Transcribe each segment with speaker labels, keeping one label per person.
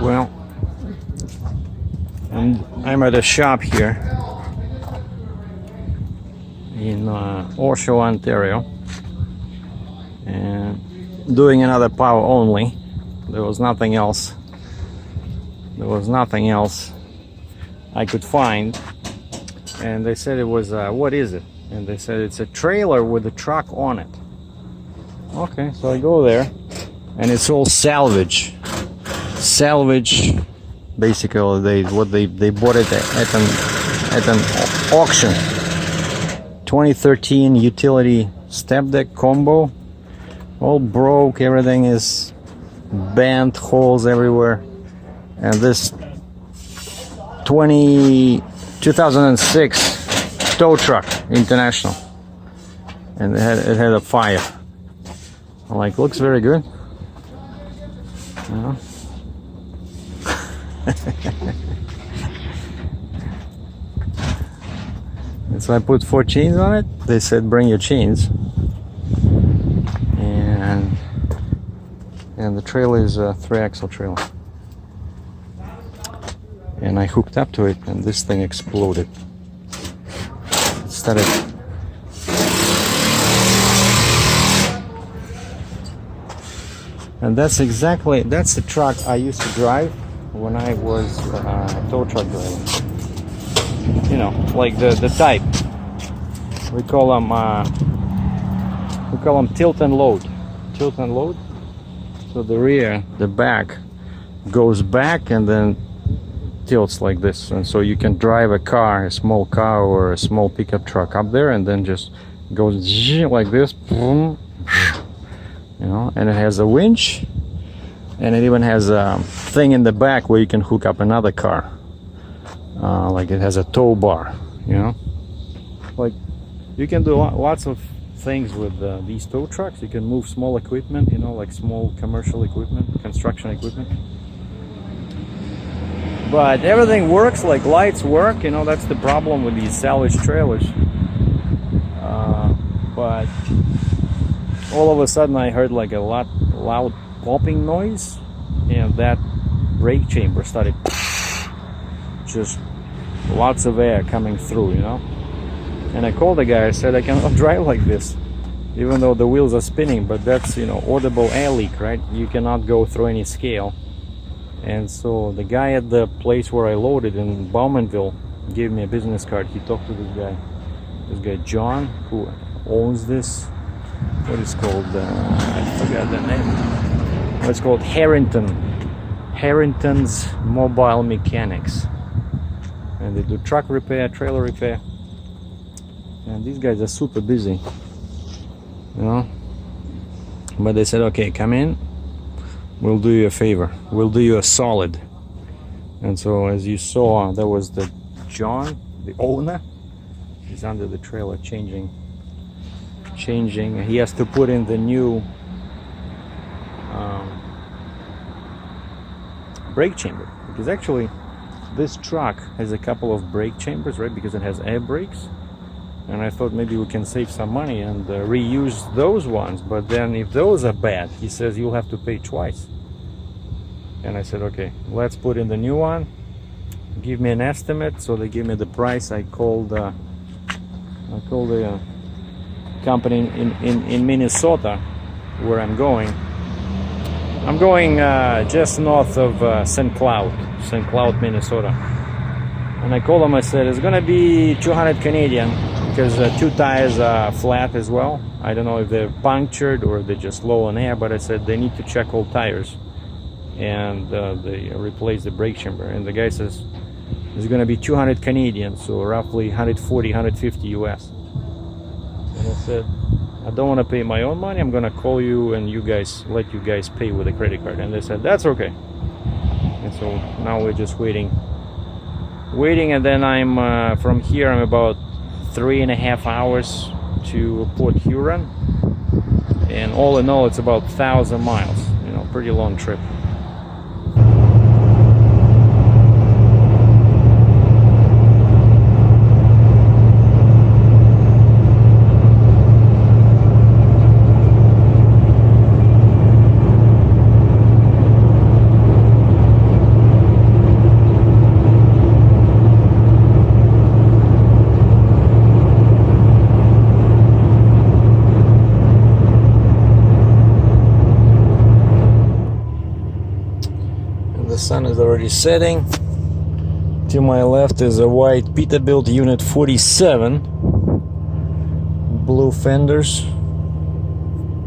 Speaker 1: Well, I'm at a shop here in Oshawa, Ontario, and doing another power only. There was nothing else. There was nothing else I could find, and they said it was what is it? And they said it's a trailer with a truck on it. Okay, so I go there, and it's all salvage. Salvage, basically they bought it at an auction. 2013 utility Stepdeck combo, all broke, everything is bent, holes everywhere. And this 2006 tow truck, international, and it had a fire. I'm like, looks very good. You know? And so I put 4 chains on it. They said bring your chains, and the trailer is a 3-axle trailer, and I hooked up to it, and this thing exploded. It started. And that's the truck I used to drive when I was a tow truck driver. You know, like the type. We call them tilt and load. Tilt and load. So the back goes back and then tilts like this, and so you can drive a car, a small car or a small pickup truck up there, and then just goes like this. You know, and it has a winch, and it even has a thing in the back where you can hook up another car. Like it has a tow bar, you know. Like you can do lots of things with these tow trucks. You can move small equipment, you know, like small commercial equipment, construction equipment. But everything works, like lights work, you know. That's the problem with these salvage trailers. But all of a sudden I heard like a loud popping noise, and that brake chamber started just lots of air coming through, you know. And I called the guy. I said I cannot drive like this, even though the wheels are spinning, but that's, you know, audible air leak, right? You cannot go through any scale. And so the guy at the place where I loaded in Bowmanville gave me a business card. He talked to this guy John, who owns this, what is called, I forgot the name. It's called Harrington's Mobile Mechanics, and they do truck repair, trailer repair, and these guys are super busy, you know. But they said, okay, come in, we'll do you a favor, we'll do you a solid. And so as you saw, there was the John, the owner, he's under the trailer changing. He has to put in the new brake chamber, because actually this truck has a couple of brake chambers, right, because it has air brakes. And I thought maybe we can save some money and reuse those ones, but then if those are bad, he says you'll have to pay twice. And I said, okay, let's put in the new one, give me an estimate. So they gave me the price. I called the company in Minnesota where I'm going. I'm going just north of St. Cloud, Minnesota. And I called them. I said it's gonna be 200 Canadian, because 2 tires are flat as well. I don't know if they're punctured or they're just low on air, but I said they need to check all tires, and they replace the brake chamber. And the guy says it's gonna be 200 Canadian, so roughly 140, 150 US. And I said, I don't want to pay my own money. I'm gonna call you and let you guys pay with a credit card. And they said that's okay. And so now we're just waiting, and then I'm from here I'm about 3.5 hours to Port Huron, and all in all it's about 1,000 miles. You know, pretty long trip. already setting. To my left is a white Peterbilt Unit 47, blue fenders,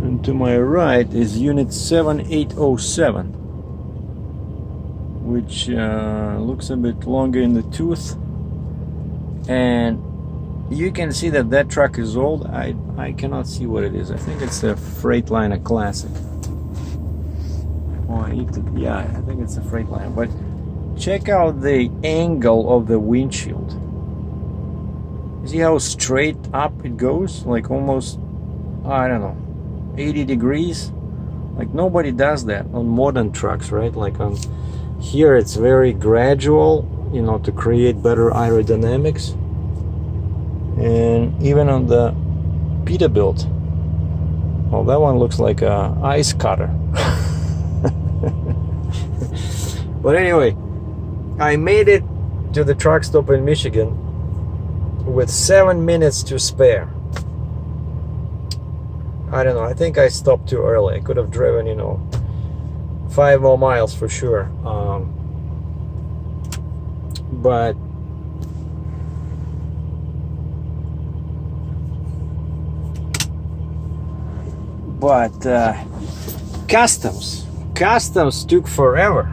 Speaker 1: and to my right is Unit 7807, which looks a bit longer in the tooth, and you can see that that truck is old. I cannot see what it is. I think it's a Freightliner Classic. Oh, yeah, I think it's a Freightliner. But check out the angle of the windshield. See how straight up it goes? Like almost, I don't know, 80 degrees. Like nobody does that on modern trucks, right? Like on here it's very gradual, you know, to create better aerodynamics. And even on the Peterbilt, well, that one looks like a ice cutter. But anyway, I made it to the truck stop in Michigan with 7 minutes to spare. I don't know, I think I stopped too early. I could have driven, you know, 5 more miles for sure. But customs took forever.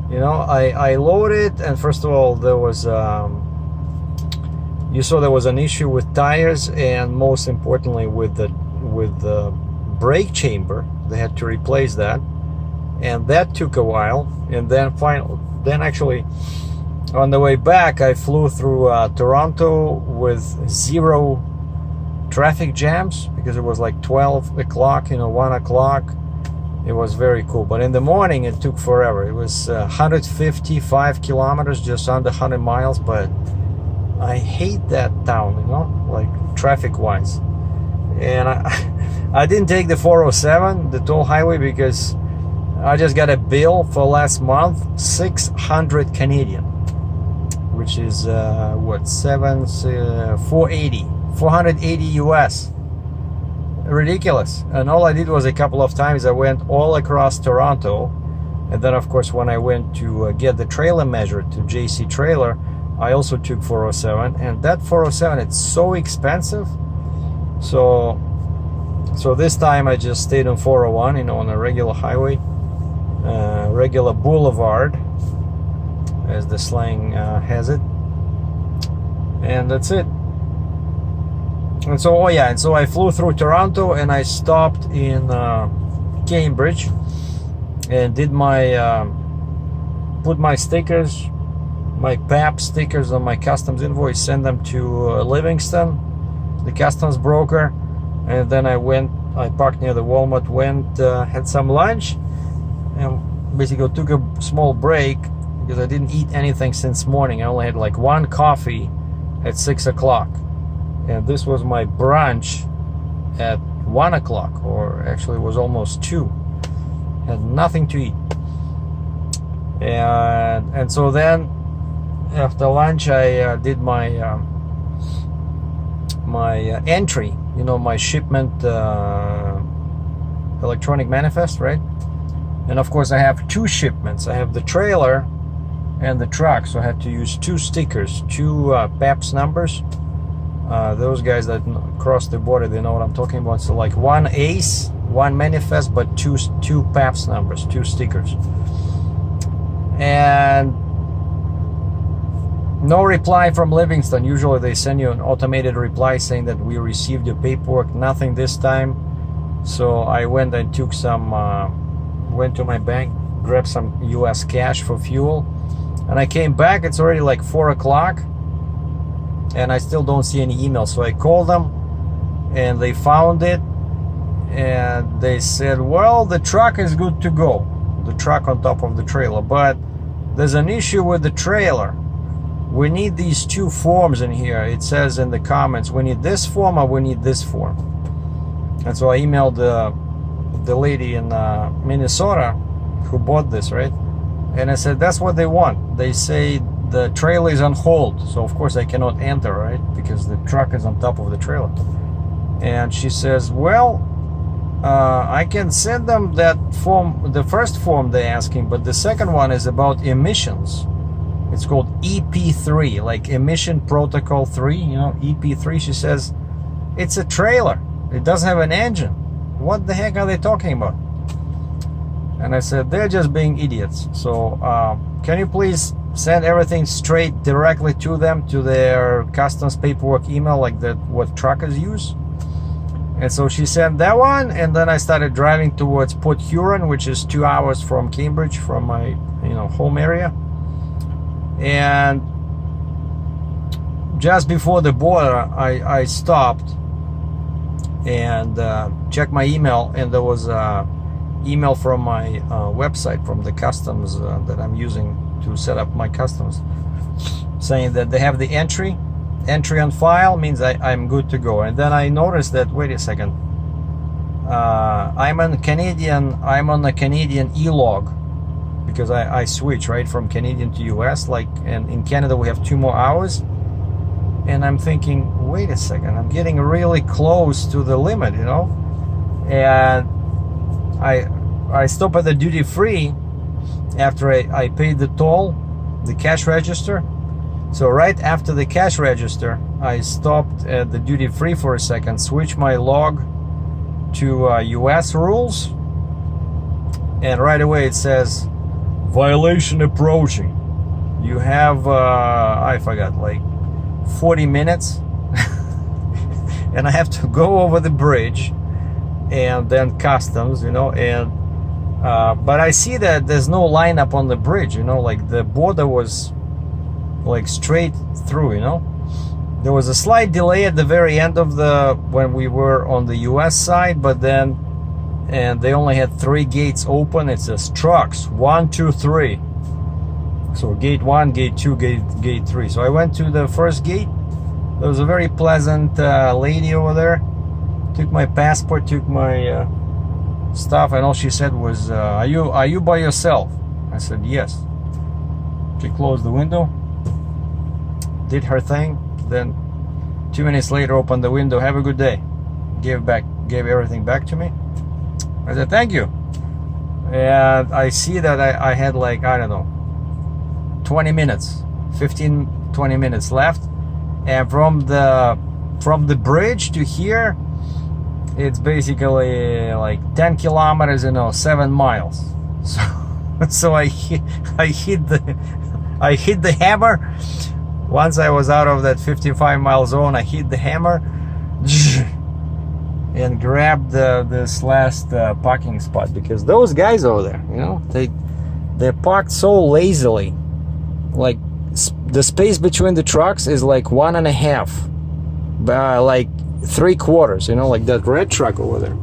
Speaker 1: You know, I loaded, and first of all there was you saw there was an issue with tires, and most importantly with the brake chamber. They had to replace that, and that took a while. And then actually on the way back I flew through Toronto with 0 traffic jams, because it was like 12 o'clock, you know, 1 o'clock. It was very cool. But in the morning it took forever. It was 155 kilometers, just under 100 miles. But I hate that town, you know, like traffic wise. And I didn't take the 407, the toll highway, because I just got a bill for last month, 600 Canadian, which is what, 480 US. Ridiculous. And all I did was a couple of times I went all across Toronto, and then of course when I went to get the trailer measured to JC Trailer, I also took 407, and that 407, it's so expensive. So this time I just stayed on 401, you know, on a regular highway, regular boulevard, as the slang has it, and that's it. And so, oh yeah, and so I flew through Toronto, and I stopped in Cambridge and did my put my stickers, my PAP stickers on my customs invoice, send them to Livingston, the customs broker, and then I parked near the Walmart, went had some lunch, and basically took a small break because I didn't eat anything since morning. I only had like 1 coffee at 6 o'clock. And this was my brunch at 1 o'clock, or actually it was almost 2. Had nothing to eat. And so then after lunch I did my entry, you know, my shipment electronic manifest, right? And of course I have 2 shipments. I have the trailer and the truck, so I had to use 2 stickers, 2 PAPS numbers. Those guys that cross the border, they know what I'm talking about. So like 1 ACE, 1 manifest, but 2 PAPS numbers, 2 stickers. And no reply from Livingston. Usually they send you an automated reply saying that we received your paperwork. Nothing this time. So I went and took some, went to my bank, grabbed some US cash for fuel, and I came back. It's already like 4 o'clock. And I still don't see any emails. So I called them, and they found it, and they said, well, the truck is good to go, the truck on top of the trailer, but there's an issue with the trailer. We need these 2 forms in here. It says in the comments, we need this form or we need this form. And so I emailed the lady in Minnesota who bought this, right? And I said, that's what they want. They say the trailer is on hold, so of course I cannot enter, right? Because the truck is on top of the trailer. And she says, well, I can send them that form, the first form they're asking, but the second one is about emissions. It's called EP3, like Emission Protocol 3, you know, EP3. She says, it's a trailer. It doesn't have an engine. What the heck are they talking about? And I said, they're just being idiots. So can you please send everything straight directly to them, to their customs paperwork email, like that what truckers use? And so she sent that one, and then I started driving towards Port Huron, which is 2 hours from Cambridge, from my home area. And just before the border, I stopped and checked my email, and there was a email from my website, from the customs that I'm using to set up my customs, saying that they have the entry on file, means I'm good to go. And then I noticed that, wait a second, I'm on a Canadian e-log, because I switch right from Canadian to US, like, and in Canada we have 2 more hours. And I'm thinking, wait a second, I'm getting really close to the limit, you know. And I stop at the duty free after I paid the toll, the cash register. So right after the cash register, I stopped at the duty free for a second, switched my log to US rules, and right away it says, violation approaching. You have, I forgot, like 40 minutes, and I have to go over the bridge and then customs, you know, and but I see that there's no lineup on the bridge, you know, like the border was like straight through, you know. There was a slight delay at the very end of when we were on the US side, but then, and they only had 3 gates open. It says trucks 1, 2, 3. So gate 1, gate 2, gate 3. So I went to the first gate. There was a very pleasant lady over there. Took my passport, took my stuff, and all she said was, are you by yourself? I said yes. She closed the window, did her thing, then 2 minutes later opened the window, have a good day, gave everything back to me. I said thank you. And I see that I had, like, I don't know, 20 minutes, 15-20 minutes left, and from the bridge to here, it's basically like 10 kilometers, you know, 7 miles. So I hit the hammer. Once I was out of that 55-mile zone, I hit the hammer and grabbed this last parking spot, because those guys over there, you know, they parked so lazily. Like the space between the trucks is like 1.5, like 3/4, you know, like that red truck over there.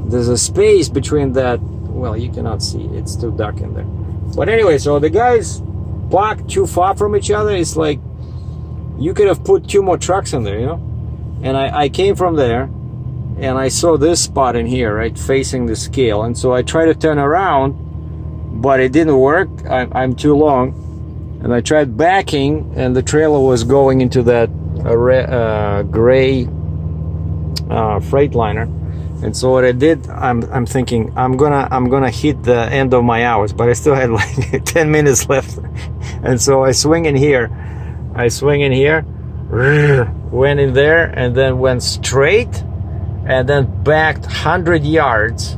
Speaker 1: There's a space between that. Well, you cannot see, it's too dark in there. But anyway, so the guys parked too far from each other. It's like you could have put 2 more trucks in there, you know. And I came from there, and I saw this spot in here, right, facing the scale. And so I tried to turn around, but it didn't work. I'm too long. And I tried backing, and the trailer was going into that gray Freightliner. And so what I did, I'm thinking I'm gonna hit the end of my hours, but I still had like 10 minutes left. And so I swing in here, went in there, and then went straight, and then backed 100 yards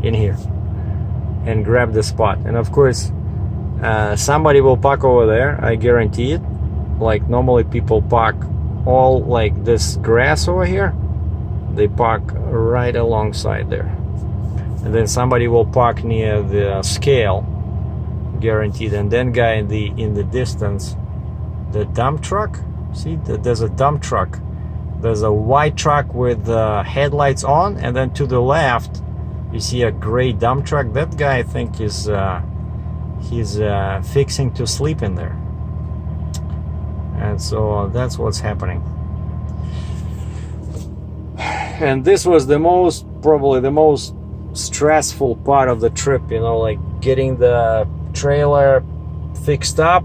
Speaker 1: in here and grabbed the spot. And of course, somebody will park over there, I guarantee it. Like normally people park all like this grass over here, they park right alongside there, and then somebody will park near the scale, guaranteed. And then guy in the distance, the dump truck, see, there's a dump truck, there's a white truck with headlights on, and then to the left you see a gray dump truck. That guy, I think, is he's fixing to sleep in there. And so that's what's happening. And this was probably the most stressful part of the trip, you know, like getting the trailer fixed up,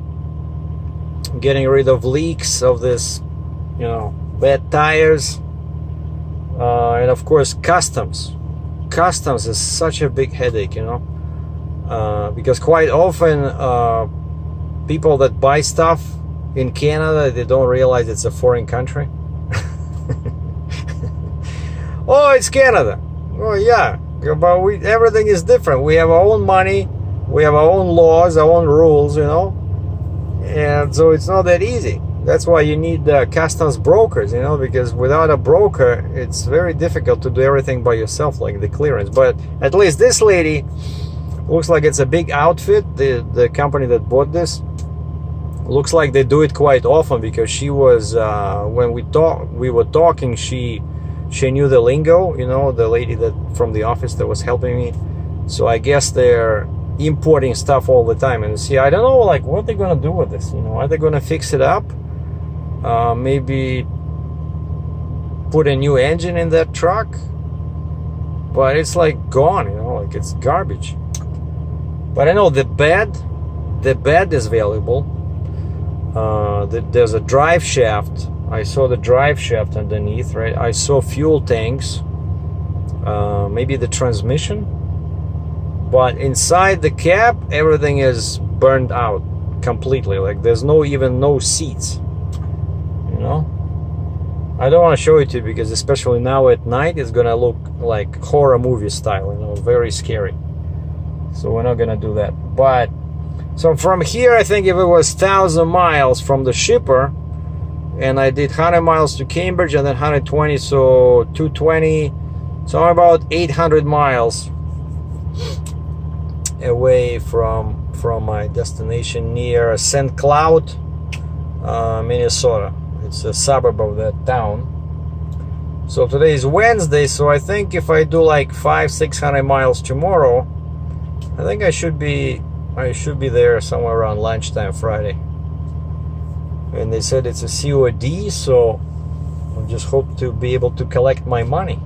Speaker 1: getting rid of leaks of this, you know, bad tires, And of course customs is such a big headache, you know, because quite often people that buy stuff in Canada, they don't realize it's a foreign country. Oh, it's Canada. Oh yeah, but everything is different. We have our own money, we have our own laws, our own rules, you know, and so it's not that easy. That's why you need customs brokers, you know, because without a broker, it's very difficult to do everything by yourself, like the clearance. But at least this lady looks like it's a big outfit. The company that bought this looks like they do it quite often, because she was when we were talking, she knew the lingo, you know, the lady that from the office that was helping me. So I guess they're importing stuff all the time. And see, I don't know, like, what they're gonna do with this, you know. Are they gonna fix it up? Maybe put a new engine in that truck? But it's like gone, you know, like it's garbage. But I know the bed is valuable. There's a drive shaft. I saw the drive shaft underneath, right? I saw fuel tanks, maybe the transmission, but inside the cab, everything is burned out completely. Like there's even no seats, you know? I don't want to show it to you because especially now at night, it's gonna look like horror movie style, you know, very scary. So we're not gonna do that. But so from here, I think if it was 1,000 miles from the shipper, and I did 100 miles to Cambridge and then 120, so 220, so I'm about 800 miles away from my destination near St. Cloud, Minnesota. It's a suburb of that town. So today is Wednesday, so I think if I do like 500-600 miles tomorrow, I think I should be there somewhere around lunchtime Friday. And they said it's a COD, so I just hope to be able to collect my money.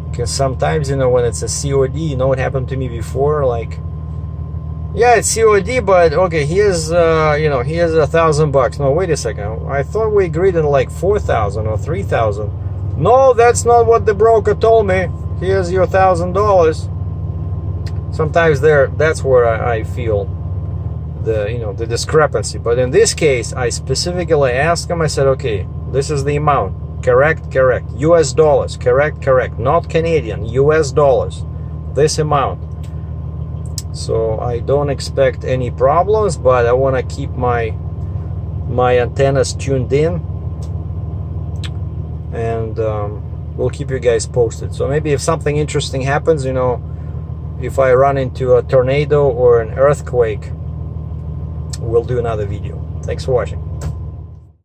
Speaker 1: Because sometimes, you know, when it's a COD, you know what happened to me before? Like, yeah, it's COD, but okay, here's, you know, here's $1,000. No, wait a second. I thought we agreed on like 4,000 or 3,000. No, that's not what the broker told me. Here's your $1,000. Sometimes that's where I feel the discrepancy. But in this case, I specifically asked him, I said, okay, this is the amount. Correct, US dollars. Correct, not Canadian, US dollars, this amount. So I don't expect any problems, but I want to keep my antennas tuned in, and we'll keep you guys posted. So maybe if something interesting happens, you know, if I run into a tornado or an earthquake, we'll do another video. Thanks for watching.